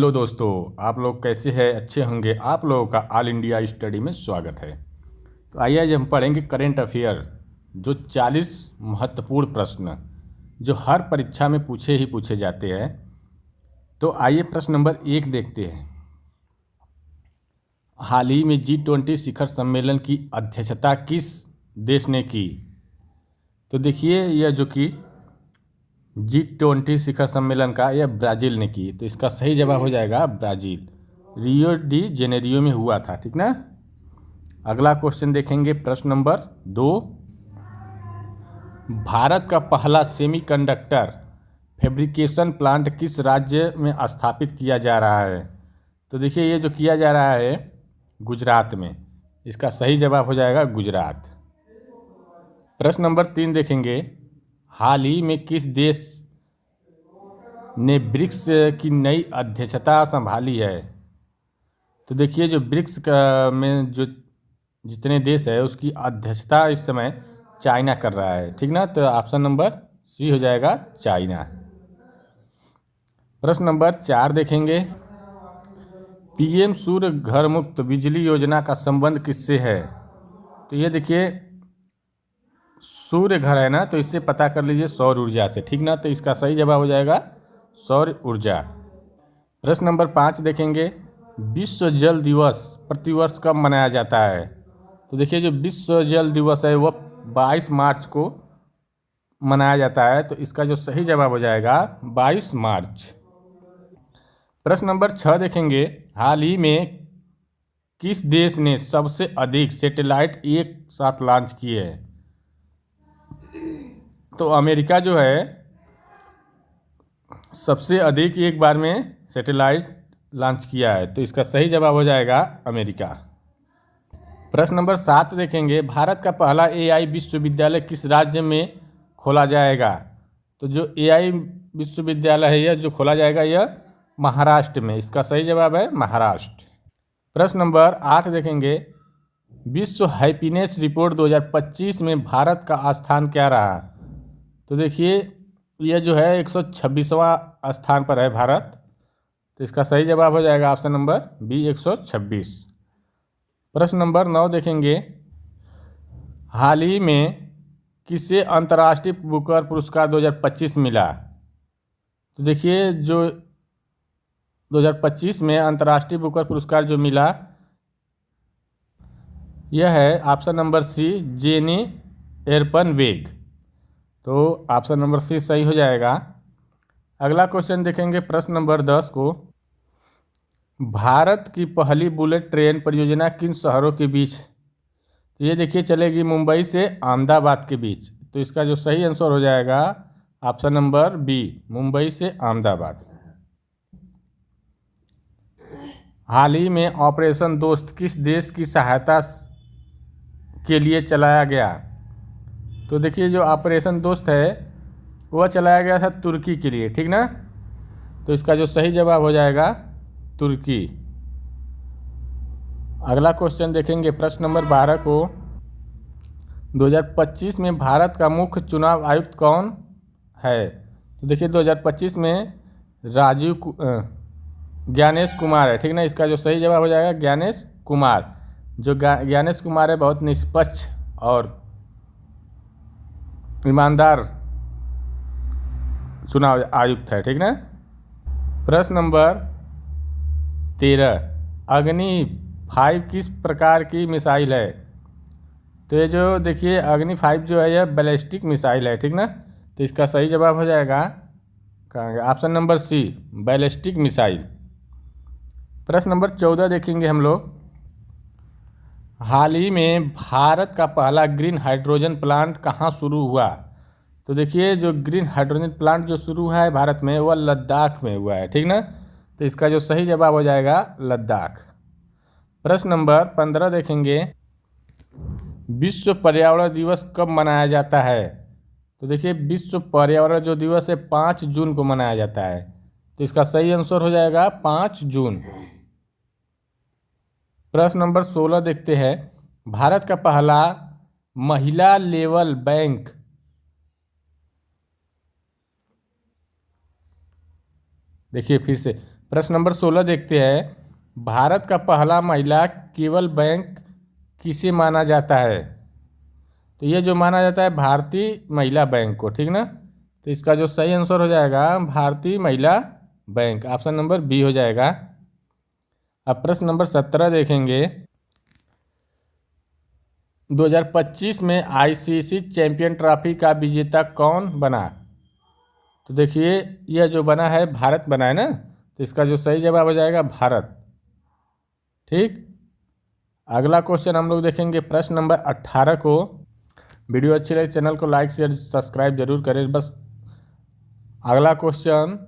Hello दोस्तों, आप लोग कैसे हैं? अच्छे होंगे। आप लोगों का ऑल इंडिया स्टडी में स्वागत है। तो आइए आज हम पढ़ेंगे करेंट अफेयर, जो 40 महत्वपूर्ण प्रश्न जो हर परीक्षा में पूछे ही पूछे जाते हैं। तो आइए प्रश्न नंबर 1 देखते हैं। हाल ही में G20 शिखर सम्मेलन की अध्यक्षता किस देश ने की? तो देखिए, यह जो कि G20 शिखर सम्मेलन का यह ब्राज़ील ने की। तो इसका सही जवाब हो जाएगा ब्राज़ील। रियो डी जेनेरियो में हुआ था, ठीक ना। अगला क्वेश्चन देखेंगे, प्रश्न नंबर 2। भारत का पहला सेमीकंडक्टर फैब्रिकेशन प्लांट किस राज्य में स्थापित किया जा रहा है? तो देखिए, ये जो किया जा रहा है गुजरात में। इसका सही जवाब हो जाएगा गुजरात। प्रश्न नंबर 3 देखेंगे। हाल ही में किस देश ने ब्रिक्स की नई अध्यक्षता संभाली है? तो देखिए, जो ब्रिक्स में जो जितने देश है उसकी अध्यक्षता इस समय चाइना कर रहा है, ठीक ना। तो ऑप्शन नंबर सी हो जाएगा चाइना। प्रश्न नंबर 4 देखेंगे। पीएम सूर्य घर मुक्त बिजली योजना का संबंध किससे है? तो ये देखिए, सूर्य घर है ना, तो इससे पता कर लीजिए सौर ऊर्जा से, ठीक ना। तो इसका सही जवाब हो जाएगा सौर ऊर्जा। प्रश्न नंबर 5 देखेंगे। विश्व जल दिवस प्रतिवर्ष कब मनाया जाता है? तो देखिए, जो विश्व जल दिवस है वह 22 मार्च को मनाया जाता है। तो इसका जो सही जवाब हो जाएगा 22 मार्च। प्रश्न नंबर 6 देखेंगे। हाल ही में किस देश ने सबसे अधिक सैटेलाइट एक साथ लॉन्च किए हैं? तो अमेरिका जो है सबसे अधिक एक बार में सैटेलाइट लॉन्च किया है। तो इसका सही जवाब हो जाएगा अमेरिका। प्रश्न नंबर 7 देखेंगे। भारत का पहला एआई विश्वविद्यालय किस राज्य में खोला जाएगा? तो जो एआई विश्वविद्यालय है यह जो खोला जाएगा यह महाराष्ट्र में। इसका सही जवाब है महाराष्ट्र। प्रश्न नंबर 8 देखेंगे। विश्व हैप्पीनेस रिपोर्ट 2025 में भारत का स्थान क्या रहा? तो देखिए, यह जो है 126वां स्थान पर है भारत। तो इसका सही जवाब हो जाएगा ऑप्शन नंबर बी 126। प्रश्न नंबर 9 देखेंगे। हाल ही में किसे अंतर्राष्ट्रीय बुकर पुरस्कार 2025 मिला? तो देखिए, जो 2025 में अंतर्राष्ट्रीय बुकर पुरस्कार जो मिला यह है ऑप्शन नंबर सी जेनी एरपन वेग। तो ऑप्शन नंबर सी सही हो जाएगा। अगला क्वेश्चन देखेंगे, प्रश्न नंबर 10 को। भारत की पहली बुलेट ट्रेन परियोजना किन शहरों के बीच? तो ये देखिए, चलेगी मुंबई से अहमदाबाद के बीच। तो इसका जो सही आंसर हो जाएगा ऑप्शन नंबर बी मुंबई से अहमदाबाद। हाल ही में ऑपरेशन दोस्त किस देश की सहायता के लिए चलाया गया? तो देखिए, जो ऑपरेशन दोस्त है वह चलाया गया था तुर्की के लिए, ठीक ना। तो इसका जो सही जवाब हो जाएगा तुर्की। अगला क्वेश्चन देखेंगे, प्रश्न नंबर 12 को। 2025 में भारत का मुख्य चुनाव आयुक्त कौन है? तो देखिए, 2025 में ज्ञानेश कुमार है, ठीक ना। इसका जो सही जवाब हो जाएगा ज्ञानेश कुमार। जो ज्ञानेश कुमार है बहुत निष्पक्ष और ईमानदार चुनाव आयुक्त है, ठीक ना। प्रश्न नंबर 13। अग्नि 5 किस प्रकार की मिसाइल है? तो ये जो देखिए, अग्नि 5 जो है यह बैलिस्टिक मिसाइल है, ठीक ना। तो इसका सही जवाब हो जाएगा option number C ballistic missile. प्रश्न नंबर 14 देखेंगे हम लोग। हाल ही में भारत का पहला ग्रीन हाइड्रोजन प्लांट कहाँ शुरू हुआ? तो देखिए, जो ग्रीन हाइड्रोजन प्लांट जो शुरू हुआ है भारत में वह लद्दाख में हुआ है, ठीक ना। तो इसका जो सही जवाब हो जाएगा लद्दाख। प्रश्न नंबर 15 देखेंगे। विश्व पर्यावरण दिवस कब मनाया जाता है? तो देखिए, विश्व पर्यावरण जो दिवस है 5 जून को मनाया जाता है। तो इसका सही आंसर हो जाएगा 5 जून। प्रश्न नंबर 16 देखते हैं। भारत का पहला महिला लेवल बैंक देखिए फिर से, प्रश्न नंबर 16 देखते हैं। भारत का पहला महिला केबल बैंक किसे माना जाता है? तो ये जो माना जाता है भारतीय महिला बैंक को, ठीक ना। तो इसका जो सही आंसर हो जाएगा भारतीय महिला बैंक, ऑप्शन नंबर बी हो जाएगा। अब प्रश्न नंबर 17 देखेंगे। 2025 में आईसीसी चैंपियन ट्रॉफी का विजेता कौन बना? तो देखिए यह जो बना है भारत बना है ना, तो इसका जो सही जवाब हो जाएगा भारत। ठीक, अगला क्वेश्चन हम लोग देखेंगे प्रश्न नंबर 18 को। वीडियो अच्छी लगे चैनल को लाइक शेयर सब्सक्राइब जरूर करें। बस अगला क्वेश्चन,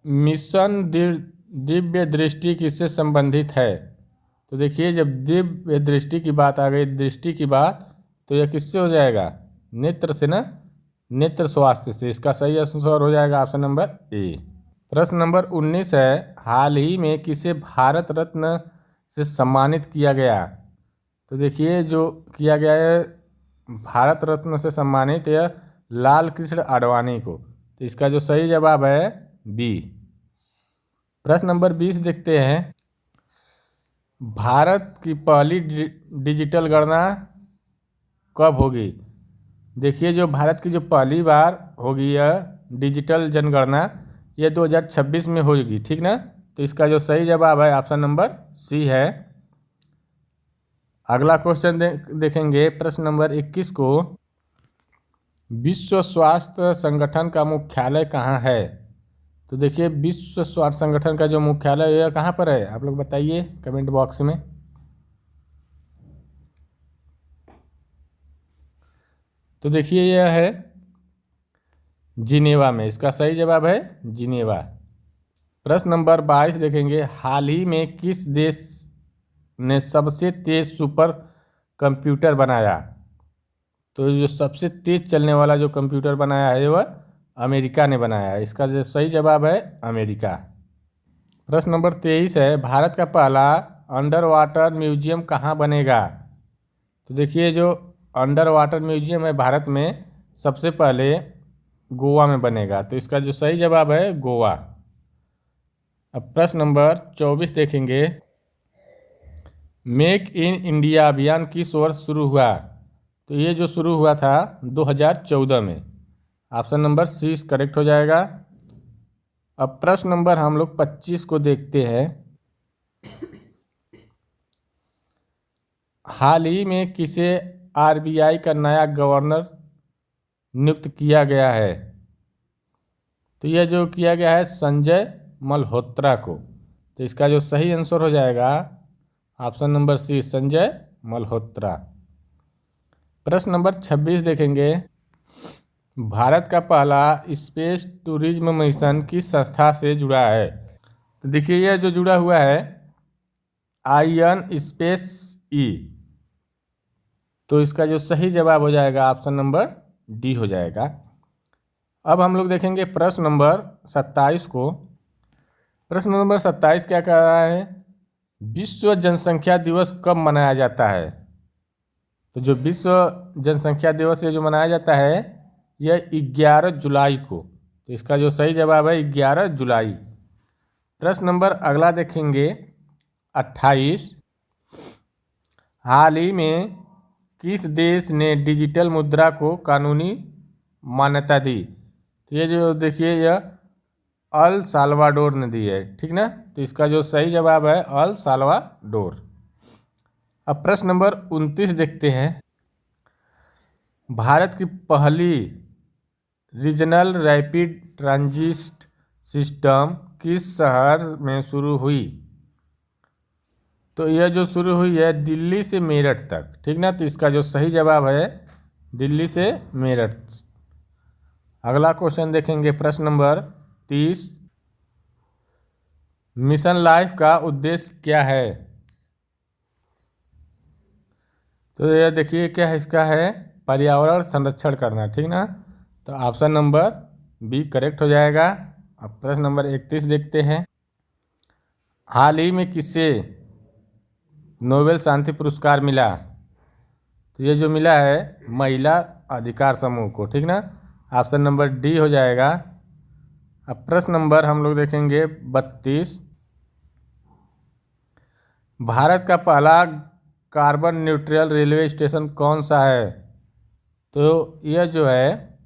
मिशन दिव्य दृष्टि किससे संबंधित है? तो देखिए जब दिव्य दृष्टि की बात आ गई, दृष्टि की बात, तो यह किससे हो जाएगा? नेत्र से ना, नेत्र स्वास्थ्य से। इसका सही आंसर हो जाएगा ऑप्शन नंबर ए। प्रश्न नंबर 19 है। हाल ही में किसे भारत रत्न से सम्मानित किया गया? तो देखिए जो किया गया है भारत रत्न से सम्मानित यह लाल कृष्ण आडवाणी को। तो इसका जो सही जवाब है बी। प्रश्न नंबर 20 देखते हैं। भारत की पहली डिजिटल गणना कब होगी? देखिए जो भारत की जो पहली बार होगी यह डिजिटल जनगणना, यह 2026 में होगी, ठीक ना। तो इसका जो सही जवाब है ऑप्शन नंबर सी है। अगला क्वेश्चन देखेंगे प्रश्न नंबर 21 को। विश्व स्वास्थ्य संगठन का मुख्यालय कहाँ है? तो देखिए विश्व स्वास्थ्य संगठन का जो मुख्यालय है कहाँ पर है, आप लोग बताइए कमेंट बॉक्स में। तो देखिए यह है जिनेवा में, इसका सही जवाब है जिनेवा। प्रश्न नंबर 22 देखेंगे। हाल ही में किस देश ने सबसे तेज सुपर कंप्यूटर बनाया? तो जो सबसे तेज चलने वाला जो कंप्यूटर बनाया है वह अमेरिका ने बनाया है। इसका जो सही जवाब है अमेरिका। प्रश्न नंबर 23 है। भारत का पहला अंडर वाटर म्यूजियम कहाँ बनेगा? तो देखिए जो अंडर वाटर म्यूजियम है भारत में सबसे पहले गोवा में बनेगा। तो इसका जो सही जवाब है गोवा। अब प्रश्न नंबर 24 देखेंगे। मेक इन इंडिया अभियान किस वर्ष शुरू हुआ? तो ये जो शुरू हुआ था 2014 में, ऑप्शन नंबर सी करेक्ट हो जाएगा। अब प्रश्न नंबर हम लोग 25 को देखते हैं। हाल ही में किसे आरबीआई का नया गवर्नर नियुक्त किया गया है? तो यह जो किया गया है संजय मल्होत्रा को। तो इसका जो सही आंसर हो जाएगा option number C Sanjay Malhotra. प्रश्न नंबर 26 देखेंगे। भारत का पहला स्पेस टूरिज्म मिशन किस संस्था से जुड़ा है? तो देखिए यह जो जुड़ा हुआ है आयन स्पेस ई। तो इसका जो सही जवाब हो जाएगा ऑप्शन नंबर डी हो जाएगा। अब हम लोग देखेंगे प्रश्न नंबर 27 को। प्रश्न नंबर 27 क्या कह रहा है? विश्व जनसंख्या दिवस कब मनाया जाता है? तो जो विश्व जनसंख्या दिवस ये जो मनाया जाता है यह 11 जुलाई को। तो इसका जो सही जवाब है 11 जुलाई। प्रश्न नंबर अगला देखेंगे 28। हाल ही में किस देश ने डिजिटल मुद्रा को कानूनी मान्यता दी? तो ये जो देखिए यह अल साल्वाडोर ने दी है, ठीक ना। तो इसका जो सही जवाब है अल साल्वाडोर। अब प्रश्न नंबर 29 देखते हैं। भारत की पहली रीजनल रैपिड ट्रांजिट सिस्टम किस शहर में शुरू हुई? तो यह जो शुरू हुई है दिल्ली से मेरठ तक, ठीक ना। तो इसका जो सही जवाब है दिल्ली से मेरठ। अगला क्वेश्चन देखेंगे प्रश्न नंबर 30। मिशन लाइफ का उद्देश्य क्या है? तो यह देखिए क्या है, इसका है पर्यावरण संरक्षण करना, ठीक ना। तो ऑप्शन नंबर बी करेक्ट हो जाएगा। अब प्रश्न नंबर 31 देखते हैं। हाल ही में किसे नोबेल शांति पुरस्कार मिला? तो ये जो मिला है महिला अधिकार समूह को, ठीक ना। ऑप्शन नंबर डी हो जाएगा अब प्रश्न नंबर हम लोग देखेंगे 32। भारत का पहला कार्बन न्यूट्रल रेलवे स्टेशन कौन सा है? तो यह जो है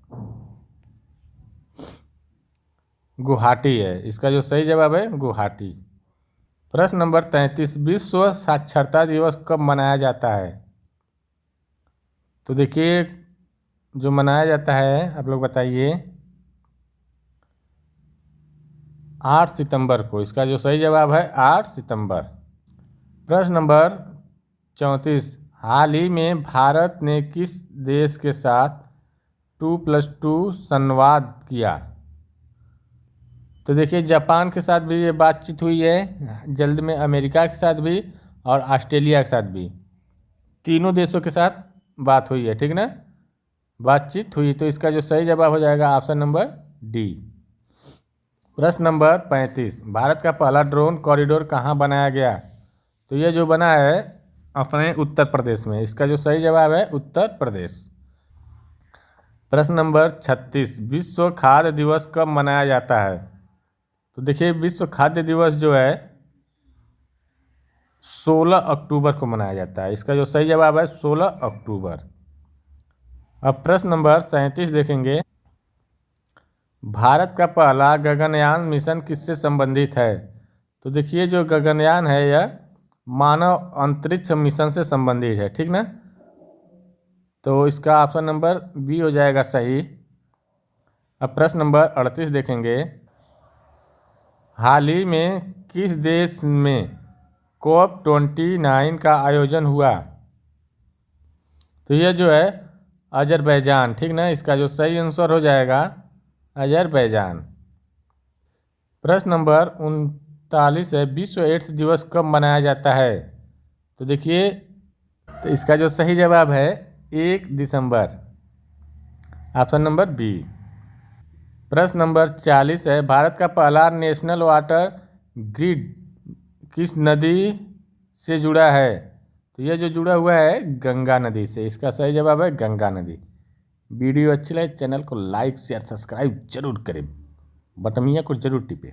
गुवाहाटी है। इसका जो सही जवाब है गुवाहाटी। प्रश्न नंबर 33। विश्व साक्षरता दिवस कब मनाया जाता है? तो देखिए, जो मनाया जाता है आप लोग बताइए। 8 सितंबर को। इसका जो सही जवाब है 8 सितंबर। प्रश्न नंबर 34। हाल ही में भारत ने किस देश के साथ 2+2 संवाद किया? तो देखिए, जापान के साथ भी ये बातचीत हुई है, जल्द में अमेरिका के साथ भी और ऑस्ट्रेलिया के साथ भी, तीनों देशों के साथ बात हुई है, ठीक ना, बातचीत हुई। तो इसका जो सही जवाब हो जाएगा ऑप्शन नंबर डी। प्रश्न नंबर 35। भारत का पहला ड्रोन कॉरिडोर कहाँ बनाया गया? तो ये जो बना है अपने उत्तर प्रदेश में। इसका जो सही जवाब है उत्तर प्रदेश। प्रश्न नंबर 36। विश्व खाद्य दिवस कब मनाया जाता है? तो देखिए, विश्व खाद्य दिवस जो है 16 अक्टूबर को मनाया जाता है। इसका जो सही जवाब है 16 अक्टूबर। अब प्रश्न नंबर 37 देखेंगे। भारत का पहला गगनयान मिशन किससे संबंधित है? तो देखिए, जो गगनयान है यह मानव अंतरिक्ष मिशन से संबंधित है, ठीक ना। तो इसका ऑप्शन नंबर बी हो जाएगा सही। अब प्रश्न नंबर 38 देखेंगे। हाल ही में किस देश में COP29 का आयोजन हुआ? तो यह जो है अजरबैजान, ठीक ना। इसका जो सही आंसर हो जाएगा अजरबैजान। प्रश्न नंबर 39 है। विश्व एड्स दिवस कब मनाया जाता है? तो देखिए, तो इसका जो सही जवाब है 1 दिसंबर, ऑप्शन नंबर बी। प्रश्न नंबर 40 है। भारत का पहला नेशनल वाटर ग्रिड किस नदी से जुड़ा है? तो यह जो जुड़ा हुआ है गंगा नदी से। इसका सही जवाब है गंगा नदी। वीडियो अच्छी लगे चैनल को लाइक शेयर सब्सक्राइब जरूर करें, बटमिया को जरूर टिपें।